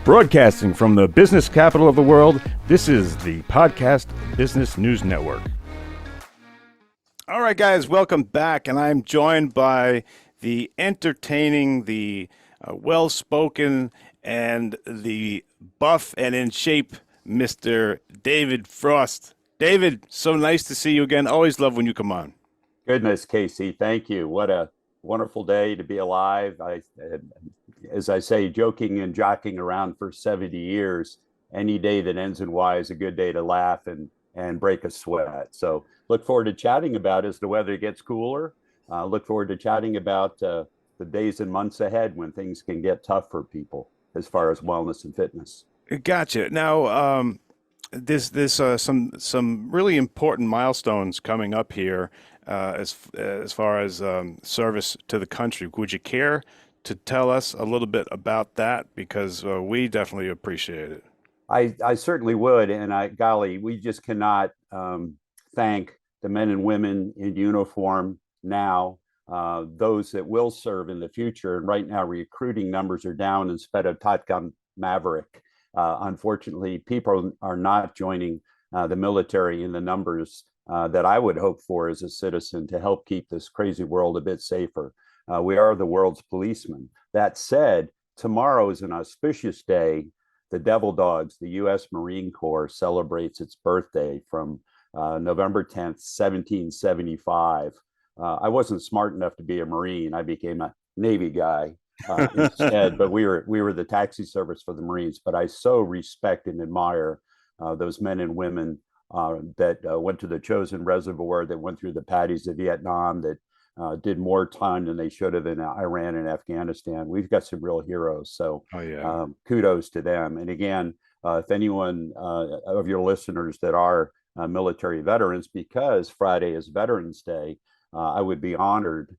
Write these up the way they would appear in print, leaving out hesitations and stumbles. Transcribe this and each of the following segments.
Broadcasting from the business capital of the world, this is the Podcast Business News Network. All right, guys, welcome back. And I'm joined by the entertaining, the well-spoken, and the buff and in shape Mr. David Frost. David, so nice to see you again. Always love when you come on. Goodness, Casey, thank you. What a wonderful day to be alive. As I say, joking and jockeying around for 70 years, any day that ends in Y is a good day to laugh and break a sweat. So look forward to chatting about as the weather gets cooler. Look forward to chatting about the days and months ahead when things can get tough for people as far as wellness and fitness. Gotcha. Now, there's some really important milestones coming up here as far as service to the country. Would you care to tell us a little bit about that? Because we definitely appreciate it. I certainly would. And golly, we just cannot thank the men and women in uniform now, those that will serve in the future. And right now, recruiting numbers are down instead of Top Gun Maverick. Unfortunately, people are not joining the military in the numbers that I would hope for as a citizen to help keep this crazy world a bit safer. We are the world's policemen. That said, tomorrow is an auspicious day. The Devil Dogs, the U.S. Marine Corps, celebrates its birthday from November 10th, 1775. I wasn't smart enough to be a Marine. I became a Navy guy instead, but we were the taxi service for the Marines. But I so respect and admire those men and women that went to the Chosin Reservoir, that went through the Paddies of Vietnam, that did more time than they should have in Iran and Afghanistan. We've got some real heroes. So kudos to them. And again, if anyone of your listeners that are military veterans, because Friday is Veterans Day, I would be honored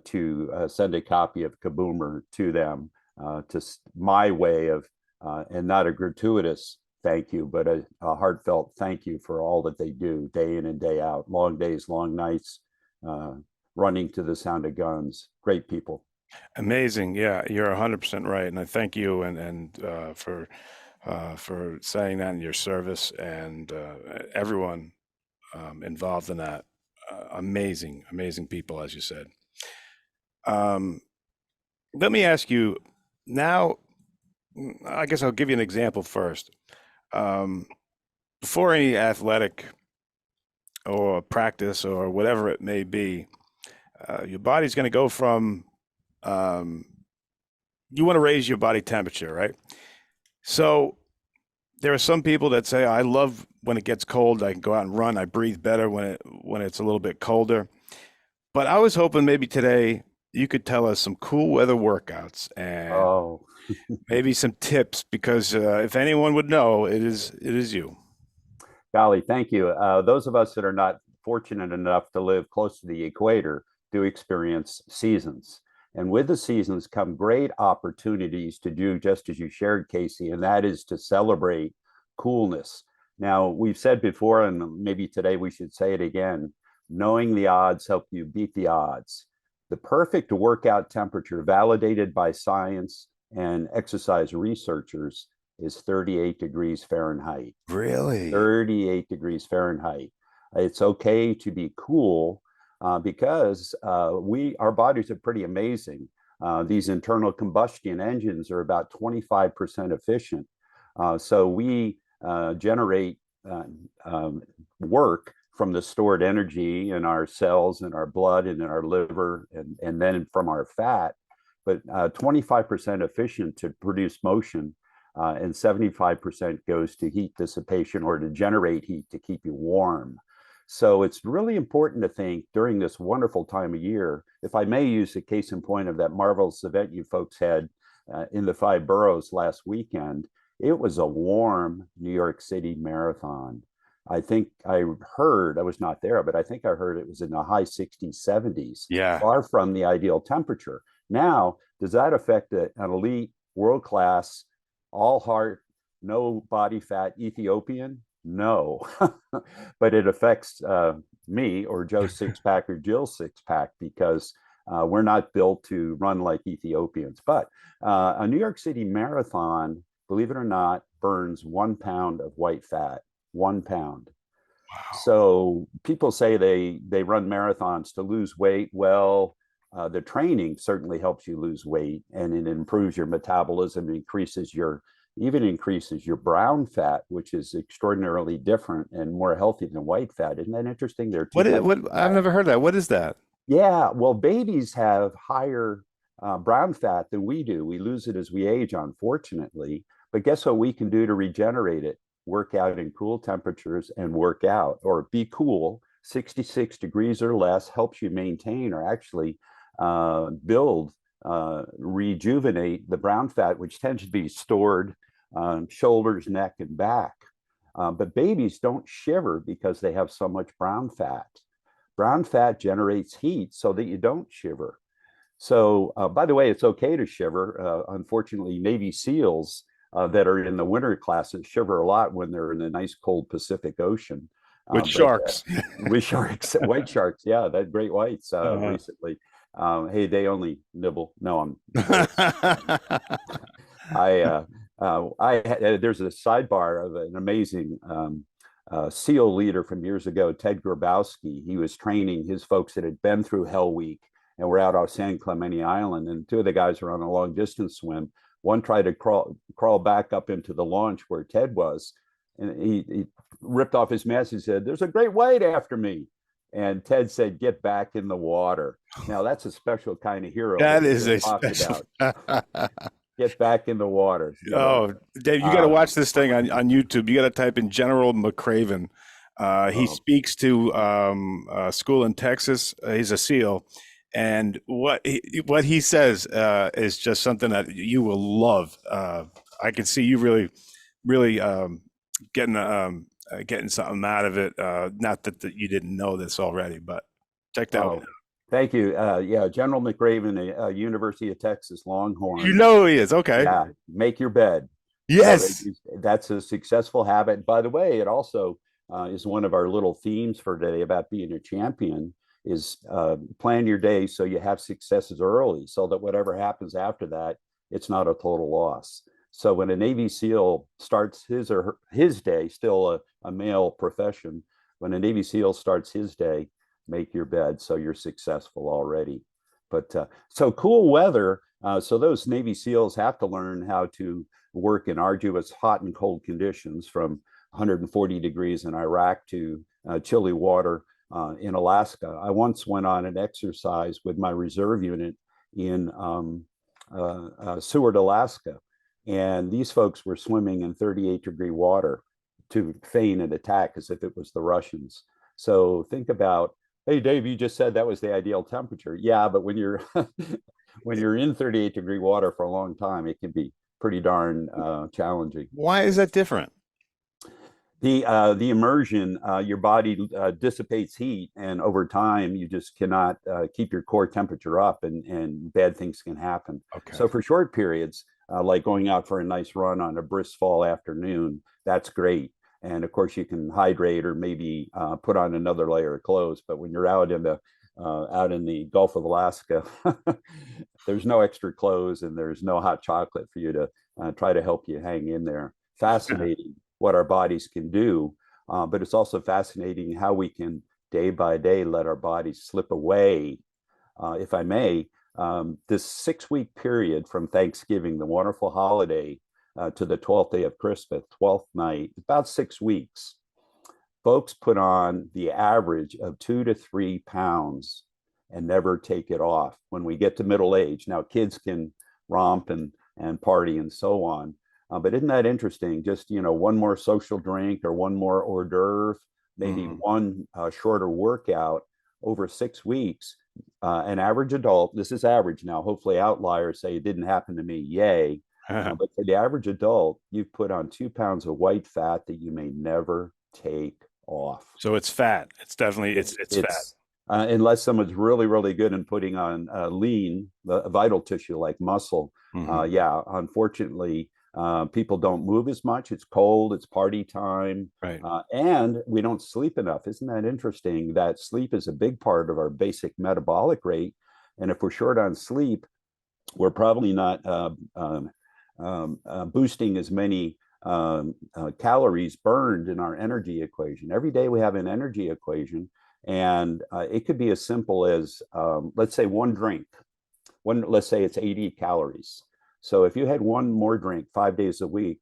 to send a copy of Kaboomer to them, to my way of, and not a gratuitous thank you, but a heartfelt thank you for all that they do day in and day out. Long days, long nights, running to the sound of guns. Great people. Amazing. Yeah, you're 100% right. And I thank you and for saying that in your service, and everyone involved in that. Amazing people, as you said. Let me ask you now, I guess I'll give you an example first. Before any athletic or practice or whatever it may be, your body's going to go from, you want to raise your body temperature, right? So there are some people that say, I love when it gets cold, I can go out and run. I breathe better when it's a little bit colder. But I was hoping maybe today you could tell us some cool weather workouts and maybe some tips, because if anyone would know, it is you. Golly, thank you. Those of us that are not fortunate enough to live close to the equator do experience seasons. And with the seasons come great opportunities to do just as you shared, Casey, and that is to celebrate coolness. Now, we've said before, and maybe today we should say it again, knowing the odds help you beat the odds. The perfect workout temperature, validated by science and exercise researchers, is 38 degrees Fahrenheit. Really? 38 degrees Fahrenheit. It's okay to be cool because our bodies are pretty amazing. These internal combustion engines are about 25% efficient. So we generate work from the stored energy in our cells and our blood and in our liver and then from our fat, but 25% efficient to produce motion, and 75% goes to heat dissipation or to generate heat to keep you warm. So it's really important to think during this wonderful time of year, if I may use a case in point of that marvelous event you folks had in the 5 boroughs last weekend. It was a warm New York City marathon. I think I heard, I was not there, but I think I heard it was in the high 60s, 70s, far from the ideal temperature. Now, does that affect an elite, world-class, all heart, no body fat Ethiopian? No, but it affects me or Joe Sixpack or Jill Sixpack, because we're not built to run like Ethiopians. But a New York City marathon believe it or not, burns 1 pound of white fat. 1 pound. So people say they run marathons to lose weight. Well, the training certainly helps you lose weight, and it improves your metabolism, increases your brown fat, which is extraordinarily different and more healthy than white fat. Isn't that interesting? There are two What I've never heard that. What is that? Yeah, well, babies have higher brown fat than we do. We lose it as we age, unfortunately. But guess what we can do to regenerate it? Work out in cool temperatures and work out, or be cool. 66 degrees or less helps you maintain or actually build, rejuvenate the brown fat, which tends to be stored shoulders, neck, and back. But babies don't shiver because they have so much brown fat. Brown fat generates heat so that you don't shiver. So, by the way, it's okay to shiver. Unfortunately, Navy SEALs that are in the winter classes shiver a lot when they're in the nice cold Pacific Ocean. With sharks. With sharks, white sharks. Yeah, that great whites recently. Hey, they only nibble. No, there's a sidebar of an amazing SEAL leader from years ago, Ted Grabowski. He was training his folks that had been through Hell Week and were out off San Clemente Island. And two of the guys were on a long distance swim. One tried to crawl back up into the launch where Ted was. And he ripped off his mask. He said, "There's a great white after me." And Ted said, "Get back in the water." Now that's a special kind of hero. That is a special. Get back in the water. Oh, Dave, you got to watch this thing on YouTube. You got to type in General McCraven. He speaks to a school in Texas. He's a SEAL. And what he says is just something that you will love. I can see you really getting something out of it. Not that you didn't know this already, but check that out. Thank you. Yeah, General McRaven, University of Texas Longhorn. You know who he is. Okay. Yeah, make your bed. Yes. That's a successful habit. By the way, it also is one of our little themes for today about being a champion is plan your day so you have successes early so that whatever happens after that, it's not a total loss. So when a Navy SEAL starts his day, still a male profession, when a Navy SEAL starts his day, make your bed so you're successful already. But so cool weather. So those Navy SEALs have to learn how to work in arduous hot and cold conditions, from 140 degrees in Iraq to chilly water in Alaska. I once went on an exercise with my reserve unit in Seward, Alaska. And these folks were swimming in 38-degree water to feign an attack as if it was the Russians. So think about, hey, Dave, you just said that was the ideal temperature. Yeah, but when you're when you're in 38-degree water for a long time, it can be pretty darn challenging. Why is that different? The immersion, your body dissipates heat, and over time, you just cannot keep your core temperature up, and bad things can happen. Okay. So for short periods, like going out for a nice run on a brisk fall afternoon, that's great. And of course, you can hydrate or maybe put on another layer of clothes. But when you're out in the Gulf of Alaska, there's no extra clothes and there's no hot chocolate for you to try to help you hang in there. Fascinating what our bodies can do, but it's also fascinating how we can day by day let our bodies slip away. If I may, this 6-week period from Thanksgiving, the wonderful holiday, to the 12th day of Christmas, 12th night, about 6 weeks, folks put on the average of 2 to 3 pounds and never take it off. When we get to middle age, now kids can romp and party and so on. But isn't that interesting? Just, one more social drink or one more hors d'oeuvre, maybe one shorter workout over 6 weeks. An average adult, this is average now, hopefully outliers say it didn't happen to me, yay. But for the average adult, you've put on 2 pounds of white fat that you may never take off. So it's fat. It's definitely, it's fat. Unless someone's really, really good in putting on lean, the vital tissue like muscle. Yeah, unfortunately, people don't move as much. It's cold, it's party time, right? And we don't sleep enough. Isn't that interesting? That sleep is a big part of our basic metabolic rate. And if we're short on sleep, we're probably not boosting as many calories burned in our energy equation. Every day we have an energy equation, and it could be as simple as, let's say, one drink. Let's say it's 80 calories. So if you had one more drink 5 days a week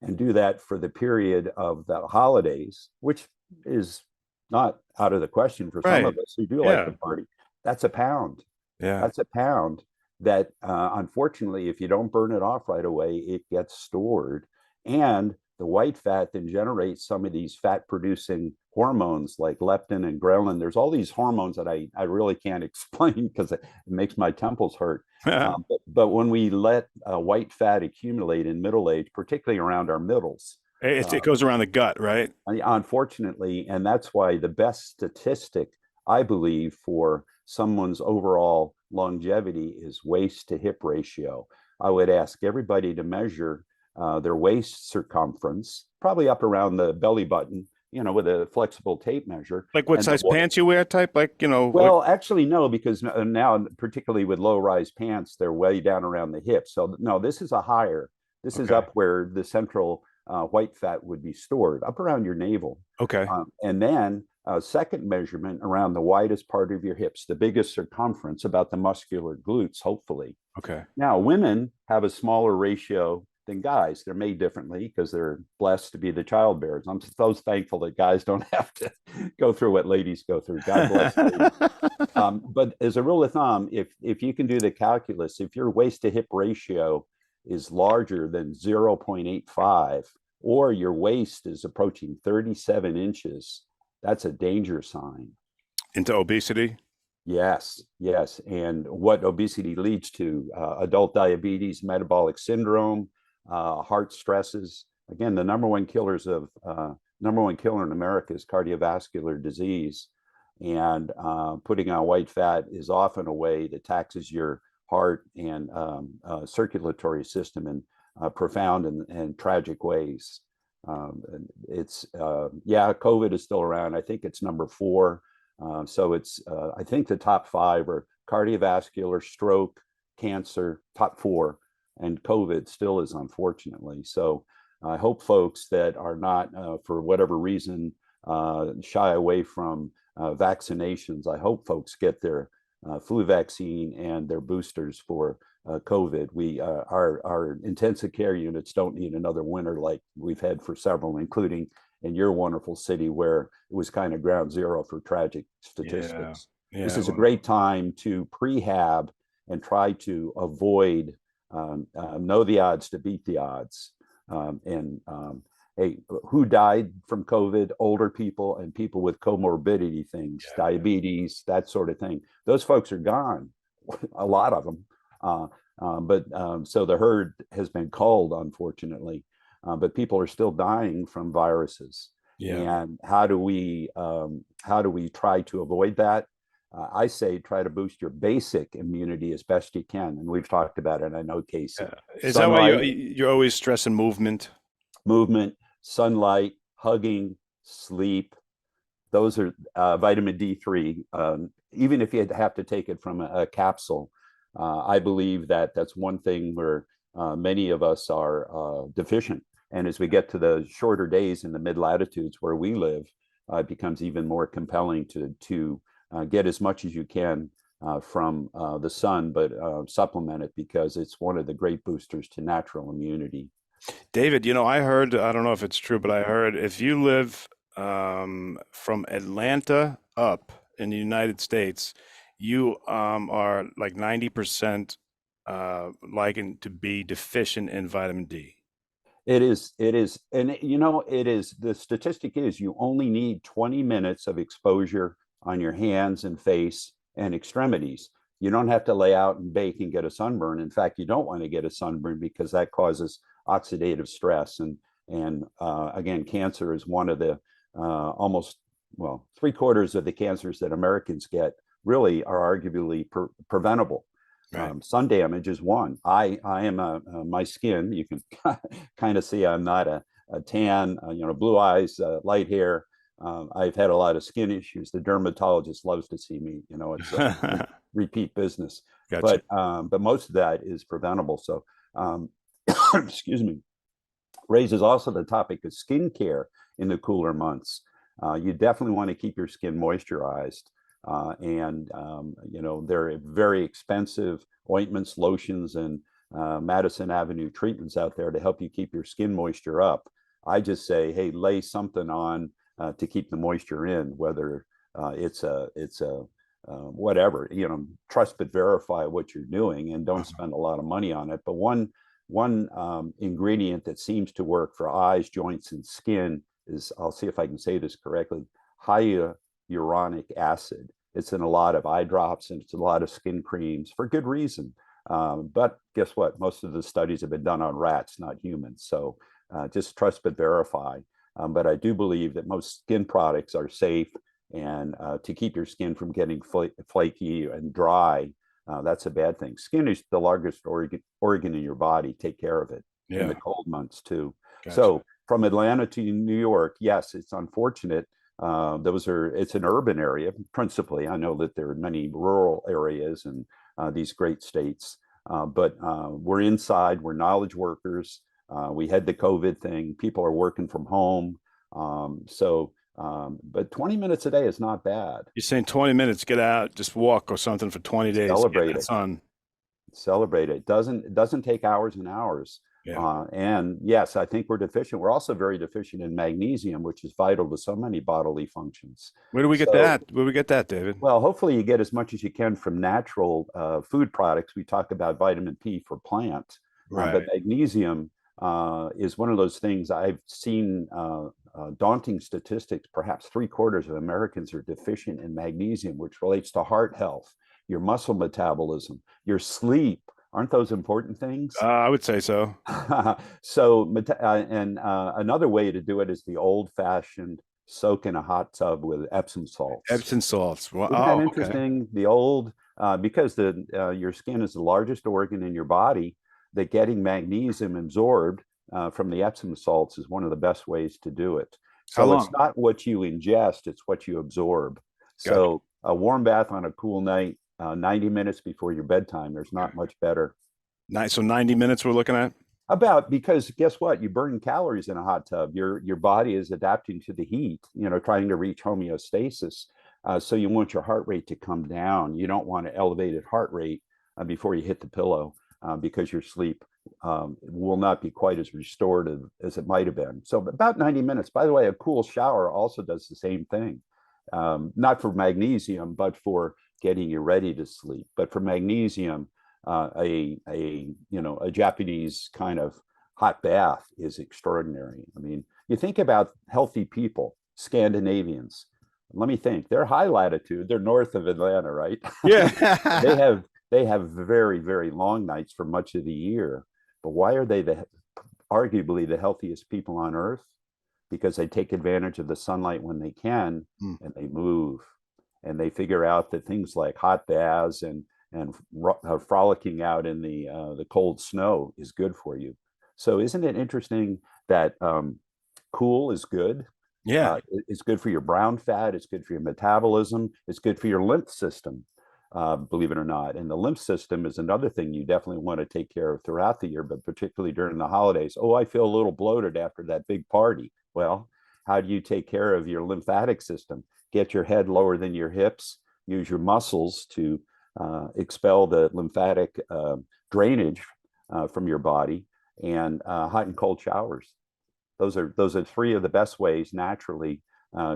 and do that for the period of the holidays, which is not out of the question for some Right. of us who do like Yeah. to party, that's a pound. Yeah. That's a pound that, unfortunately, if you don't burn it off right away, it gets stored. And the white fat then generates some of these fat producing hormones like leptin and ghrelin. There's all these hormones that I really can't explain because it makes my temples hurt. But when we let white fat accumulate in middle age, particularly around our middles, It goes around the gut, right? unfortunately, and that's why the best statistic, I believe, for someone's overall longevity is waist to hip ratio. I would ask everybody to measure their waist circumference, probably up around the belly button, with a flexible tape measure. Like what And size pants you wear type? Like, well, actually, no, because now, particularly with low-rise pants, they're way down around the hips. So no, this is a higher. This is okay. up where the central white fat would be stored, up around your navel. Okay. And then a second measurement around the widest part of your hips, the biggest circumference, about the muscular glutes, hopefully. Okay. Now, women have a smaller ratio than guys. They're made differently because they're blessed to be the child bearers. I'm so thankful that guys don't have to go through what ladies go through. God bless ladies. But as a rule of thumb, if you can do the calculus, if your waist to hip ratio is larger than 0.85, or your waist is approaching 37 inches, that's a danger sign. Into obesity? Yes, yes. And what obesity leads to, adult diabetes, metabolic syndrome, heart stresses. Again, the number one killer in America is cardiovascular disease. And putting on white fat is often a way that taxes your heart and circulatory system in profound and tragic ways. COVID is still around. I think it's number 4. So it's, I think the top 5 are cardiovascular, stroke, cancer, top 4, and COVID still is, unfortunately. So I hope folks that are not, for whatever reason, shy away from vaccinations, I hope folks get their flu vaccine and their boosters for COVID. Our intensive care units don't need another winter like we've had for several, including in your wonderful city, where it was kind of ground zero for tragic statistics. Yeah. This is a great time to prehab and try to avoid, know the odds to beat the odds. Hey, who died from COVID? Older people and people with comorbidity things, diabetes, that sort of thing. Those folks are gone, a lot of them. So the herd has been culled, unfortunately. But people are still dying from viruses. Yeah. And how do we try to avoid that? I say try to boost your basic immunity as best you can, and we've talked about it. I know, Casey. Is that why you're always stressing movement? Movement, sunlight, hugging, sleep. Those are vitamin D3. Even if you have to take it from a capsule, I believe that that's one thing where many of us are deficient. And as we get to the shorter days in the mid latitudes where we live, it becomes even more compelling to get as much as you can from the sun, but supplement it, because it's one of the great boosters to natural immunity. David, I heard, I don't know if it's true, but I heard if you live from Atlanta up in the United States, you are like 90% likened to be deficient in vitamin D. It is. And it is, the statistic is you only need 20 minutes of exposure on your hands and face and extremities. You don't have to lay out and bake and get a sunburn. In fact, you don't want to get a sunburn because that causes oxidative stress. And again, cancer is one of the almost, well, 3/4 of the cancers that Americans get really are arguably preventable. Right. Sun damage is one. I am my skin, you can kind of see I'm not a tan, blue eyes, light hair. I've had a lot of skin issues. The dermatologist loves to see me. It's repeat business. Gotcha. But most of that is preventable. So excuse me, raises also the topic of skincare in the cooler months. You definitely want to keep your skin moisturized. There are very expensive ointments, lotions, and Madison Avenue treatments out there to help you keep your skin moisture up. I just say, hey, lay something on to keep the moisture in, whether it's a whatever, trust but verify what you're doing, and don't spend a lot of money on it. But one ingredient that seems to work for eyes, joints, and skin is, I'll see if I can say this correctly, hyaluronic acid. It's in a lot of eye drops and it's in a lot of skin creams for good reason. But guess what? Most of the studies have been done on rats, not humans. So just trust but verify. But I do believe that most skin products are safe, and to keep your skin from getting flaky and dry, that's a bad thing. Skin is the largest organ in your body. Take care of it in the cold months too. Gotcha. So from Atlanta to New York, yes, it's unfortunate. It's an urban area principally. I know that there are many rural areas in these great states, but we're inside. We're knowledge workers. We had the COVID thing. People are working from home. But 20 minutes a day is not bad. You're saying 20 minutes, get out, just walk or something for 20 days. Celebrate it. Sun. Celebrate it. It doesn't take hours and hours. Yeah. And yes, I think we're deficient. We're also very deficient in magnesium, which is vital to so many bodily functions. Where do we get that? Where do we get that, David? Well, hopefully you get as much as you can from natural food products. We talk about vitamin P for plant, right. But magnesium is one of those things. I've seen daunting statistics. Perhaps 3/4 of Americans are deficient in magnesium, which relates to heart health, your muscle metabolism, your sleep. Aren't those important things? I would say so. Another way to do it is the old-fashioned soak in a hot tub with Epsom salts. Epsom salts. Well, isn't that interesting? Okay. The old, because your skin is the largest organ in your body, that getting magnesium absorbed from the Epsom salts is one of the best ways to do it. So it's not what you ingest, it's what you absorb. So a warm bath on a cool night, 90 minutes before your bedtime, there's not much better. Nice. So 90 minutes we're looking at? Because guess what? You burn calories in a hot tub. Your body is adapting to the heat, trying to reach homeostasis. So you want your heart rate to come down. You don't want an elevated heart rate before you hit the pillow because your sleep will not be quite as restorative as it might have been. So about 90 minutes. By the way, a cool shower also does the same thing. Not for magnesium, but for getting you ready to sleep. But for magnesium, a Japanese kind of hot bath is extraordinary. I mean, you think about healthy people, Scandinavians. Let me think. They're high latitude. They're north of Atlanta, right? Yeah. they have very, very long nights for much of the year. But why are they arguably the healthiest people on earth? Because they take advantage of the sunlight when they can, and they move. And they figure out that things like hot baths and frolicking out in the cold snow is good for you. So isn't it interesting that cool is good? Yeah. It's good for your brown fat. It's good for your metabolism. It's good for your lymph system, believe it or not. And the lymph system is another thing you definitely want to take care of throughout the year, but particularly during the holidays. Oh, I feel a little bloated after that big party. Well, how do you take care of your lymphatic system? Get your head lower than your hips. Use your muscles to expel the lymphatic drainage from your body, and hot and cold showers. Those are three of the best ways naturally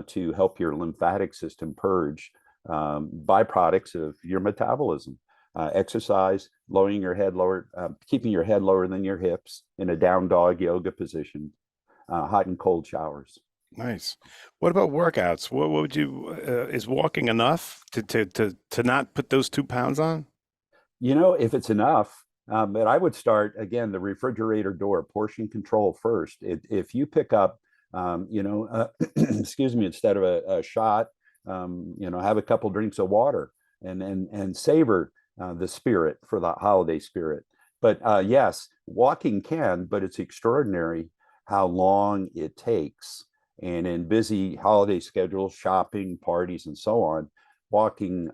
to help your lymphatic system purge byproducts of your metabolism. Exercise, lowering your head lower, keeping your head lower than your hips in a down dog yoga position, hot and cold showers. Nice. What about workouts? What would you, is walking enough to not put those 2 pounds on? If it's enough, but I would start, again, the refrigerator door, portion control first. If you pick up, excuse me, instead of a shot, have a couple drinks of water and savor the spirit for the holiday spirit. But yes, walking can, but it's extraordinary how long it takes. And in busy holiday schedules, shopping, parties, and so on, walking,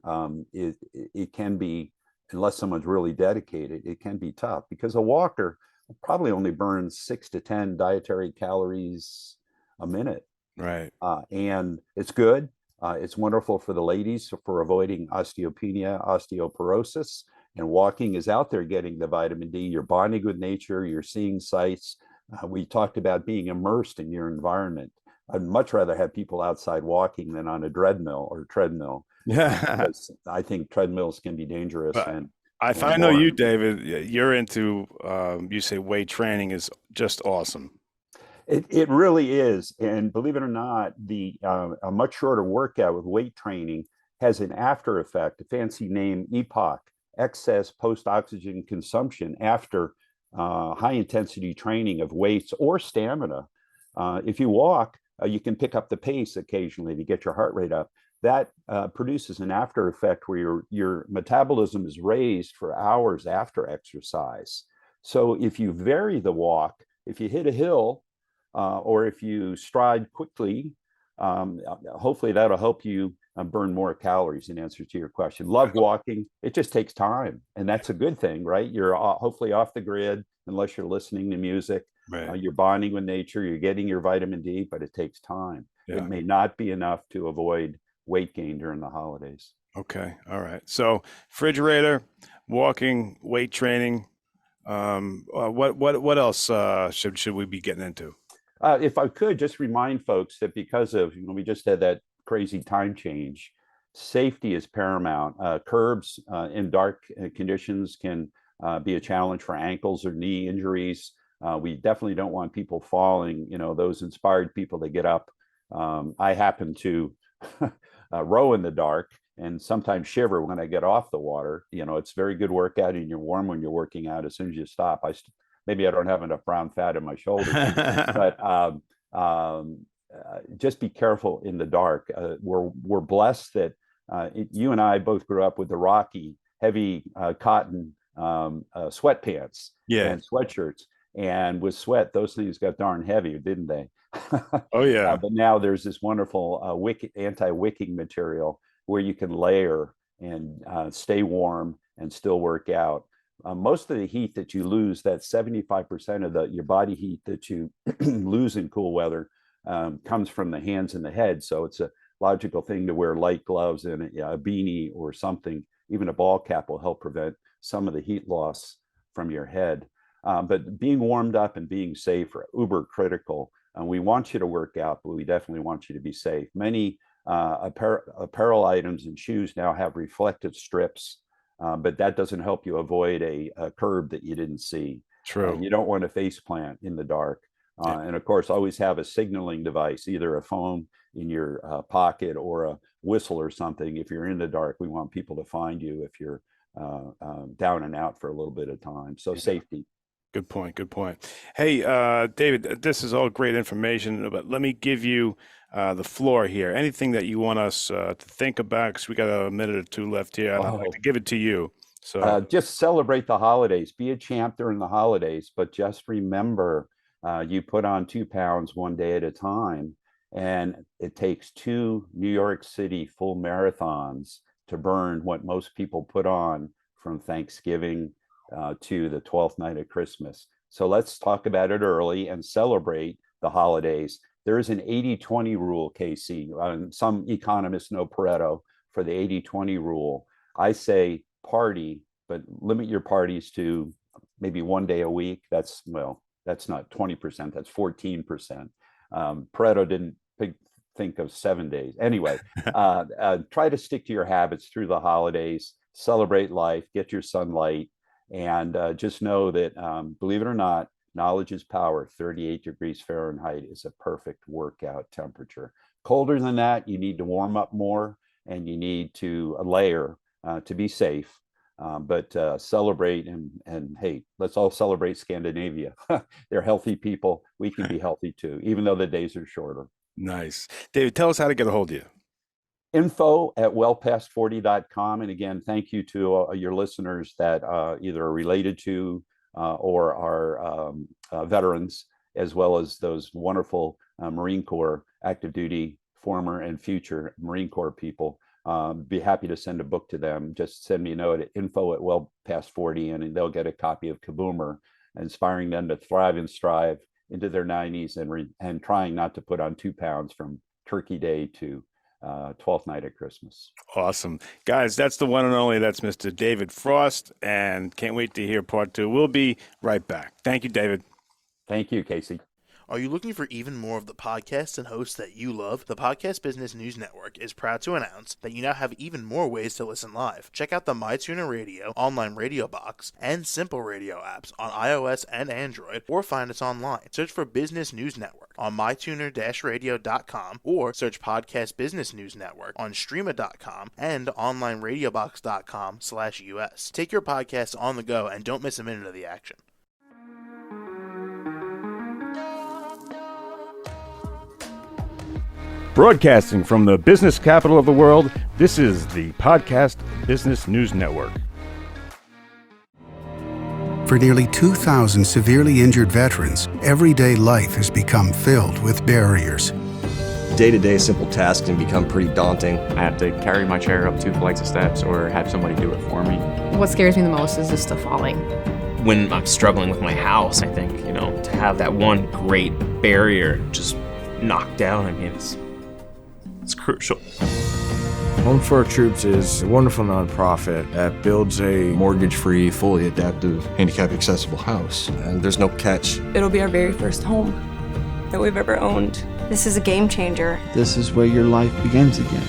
it can be, unless someone's really dedicated, it can be tough because a walker probably only burns 6 to 10 dietary calories a minute. Right. And it's good. It's wonderful for the ladies for avoiding osteopenia, osteoporosis. And walking is out there getting the vitamin D. You're bonding with nature, you're seeing sights. We talked about being immersed in your environment. I'd much rather have people outside walking than on a treadmill, Yeah. because I think treadmills can be dangerous. But And if and I know more. you, David, you're into, you say weight training is just awesome. It really is. And believe it or not, a much shorter workout with weight training has an after effect, a fancy name, EPOC, excess post oxygen consumption after high intensity training of weights or stamina. If you walk, you can pick up the pace occasionally to get your heart rate up. That produces an after effect where your metabolism is raised for hours after exercise. So if you vary the walk, if you hit a hill, or if you stride quickly, hopefully that'll help you burn more calories, in answer to your question. Love walking. It just takes time. And that's a good thing, right? You're hopefully off the grid, unless you're listening to music. Right. You're bonding with nature. You're getting your vitamin D, but it takes time. It Yeah. may not be enough to avoid weight gain during the holidays. Okay. All right. So refrigerator, walking, weight training. What else should we be getting into? If I could just remind folks that because of, we just had that crazy time change, safety is paramount. Curbs in dark conditions can be a challenge for ankles or knee injuries. We definitely don't want people falling, those inspired people that get up. I happen to row in the dark and sometimes shiver when I get off the water. It's very good workout, and you're warm when you're working out. As soon as you stop, maybe I don't have enough brown fat in my shoulders, but just be careful in the dark. We're blessed that you and I both grew up with the Rocky heavy cotton sweatpants Yeah. and sweatshirts, and with sweat, those things got darn heavy, didn't they? Oh yeah. But now there's this wonderful anti-wicking material where you can layer and stay warm and still work out. Most of the heat that you lose, that 75% of your body heat that you lose in cool weather, comes from the hands and the head. So it's a logical thing to wear light gloves and a beanie or something. Even a ball cap will help prevent some of the heat loss from your head. But being warmed up and being safe are uber critical. We want you to work out, but we definitely want you to be safe. Many apparel items and shoes now have reflective strips, but that doesn't help you avoid a curb that you didn't see. True. You don't want to face plant in the dark. Yeah. And of course, always have a signaling device, either a phone in your pocket or a whistle or something. If you're in the dark, we want people to find you if you're down and out for a little bit of time. So Yeah. safety. Good point. Good point. Hey, David, this is all great information, but let me give you the floor here. Anything that you want us to think about, because we got a minute or two left here, and I'd like to give it to you. So just celebrate the holidays. Be a champ during the holidays, but just remember, you put on 2 pounds one day at a time, and it takes 2 New York City full marathons to burn what most people put on from Thanksgiving to the 12th night of Christmas. So let's talk about it early and celebrate the holidays. There is an 80-20 rule, Casey. Some economists know Pareto for the 80-20 rule. I say party, but limit your parties to maybe one day a week. That's not 20%, that's 14%. Pareto didn't think of 7 days. Anyway, try to stick to your habits through the holidays, celebrate life, get your sunlight, and just know that, believe it or not, knowledge is power. 38 degrees Fahrenheit is a perfect workout temperature. Colder than that, you need to warm up more, and you need to layer to be safe. But celebrate, and hey, let's all celebrate Scandinavia. They're healthy people. We can be healthy too, even though the days are shorter. nice. David, tell us how to get a hold of you. Info@wellpast40.com. And again, thank you to your listeners that either are related to or are veterans, as well as those wonderful Marine Corps active duty, former and future Marine Corps people. Be happy to send a book to them. Just send me a note at info@wellpast40, and they'll get a copy of Kaboomer. inspiring them to thrive and strive into their 90s and trying not to put on 2 pounds from Turkey Day to 12th night at Christmas. Awesome. Guys, that's the one and only. That's Mr. David Frost, and can't wait to hear part 2. We'll be right back. Thank you, David. Thank you, Casey. Are you looking for even more of the podcasts and hosts that you love? The Podcast Business News Network is proud to announce that you now have even more ways to listen live. Check out the MyTuner Radio, online radio box, and Simple Radio apps on iOS and Android, or find us online. Search for Business News Network on mytuner-radio.com, or search Podcast Business News Network on streama.com and onlineradiobox.com/US. Take your podcast on the go and don't miss a minute of the action. Broadcasting from the business capital of the world, this is the Podcast Business News Network. For nearly 2,000 severely injured veterans, everyday life has become filled with barriers. Day-to-day simple tasks can become pretty daunting. I have to carry my chair up 2 flights of steps or have somebody do it for me. What scares me the most is just the falling. When I'm struggling with my house, I think, to have that one great barrier just knocked down, it's crucial. Home for Our Troops is a wonderful nonprofit that builds a mortgage-free, fully adaptive, handicap-accessible house. And there's no catch. It'll be our very first home that we've ever owned. This is a game changer. This is where your life begins again.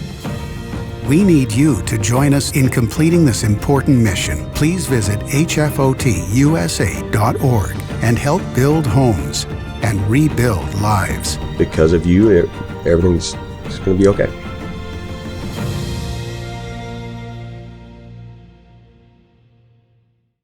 We need you to join us in completing this important mission. Please visit hfotusa.org and help build homes and rebuild lives. Because of you, everything's going to be okay.